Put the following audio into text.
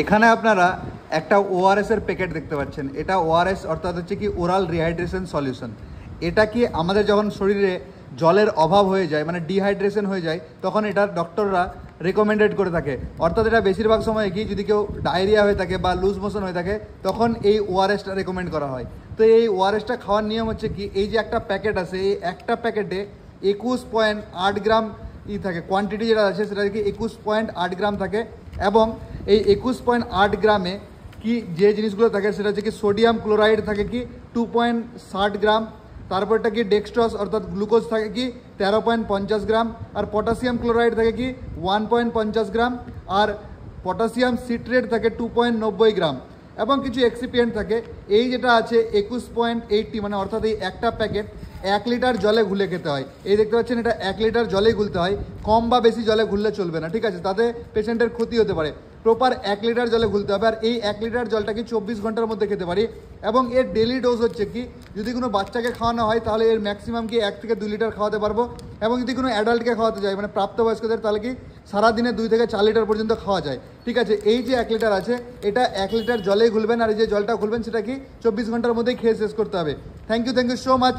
এখানে আপনারা একটা ওআরএস এর প্যাকেট দেখতে পাচ্ছেন। এটা ওআরএস অর্থাৎ হচ্ছে কি ওরাল রিহাইড্রেশন সলিউশন। এটা কি আমাদের যখন শরীরে জলের অভাব হয়ে যায়, মানে ডিহাইড্রেশন হয়ে যায়, তখন এটা ডক্টররা রেকমেন্ডেড করে থাকে। অর্থাৎ এটা বেশিরভাগ সময় কি যদি কেউ ডায়রিয়া হয়ে থাকে বা লুজ মোশন হয়ে থাকে তখন এই ওআরএসটা রেকমেন্ড করা হয়। তো এই ওআরএসটা খাওয়ার নিয়ম হচ্ছে কি, এই যে একটা প্যাকেট আছে, এই একটা প্যাকেটে 21.8 গ্রাম থাকে, কোয়ান্টিটি যেটা আছে সেটা কি 21.8 গ্রাম থাকে। এবং এই 21.8 গ্রামে কি যে জিনিসগুলো থাকে সেটা হচ্ছে কি সোডিয়াম ক্লোরাইড থাকে কি 2.60 গ্রাম, তারপরটা কি ডেক্সট্রস অর্থাৎ গ্লুকোজ থাকে কি 13.50 গ্রাম, আর পটাশিয়াম ক্লোরাইড থাকে কি 1.50 গ্রাম, আর পটাশিয়াম সিট্রেট থাকে 2.90 গ্রাম, এবং কিছু এক্সিপিয়েন্ট থাকে। এই যেটা আছে 21.80, মানে অর্থাৎ এই একটা প্যাকেট 1 লিটার জলে ঘুলে খেতে হয়। এই দেখতে পাচ্ছেন, এটা 1 লিটার জলেই গুলতে হয়, কম বা বেশি জলে ঘুরলে চলবে না, ঠিক আছে, তাতে পেশেন্টের ক্ষতি হতে পারে। প্রপার 1 লিটার জলে ঘুলতে হবে। আর এই 1 লিটার জলটাকে 24 ঘন্টার মধ্যে খেতে পারি। এবং এর ডেলি ডোজ হচ্ছে কি, যদি কোনো বাচ্চাকে খাওয়ানো হয় তাহলে এর ম্যাক্সিমাম কি 1 থেকে 2 লিটার খাওয়াতে পারবো। এবং যদি কোনো অ্যাডাল্টকে খাওয়াতে যায়, মানে প্রাপ্তবয়স্কদের, তাহলে কি সারাদিনে 2 থেকে 4 লিটার পর্যন্ত খাওয়া যায়, ঠিক আছে। এই যে 1 লিটার আছে, এটা 1 লিটার জলেই ঘুলবেন, আর এই যে জলটা খুলবেন সেটা কি 24 ঘন্টার মধ্যেই খেয়ে শেষ করতে হবে। Thank you so much.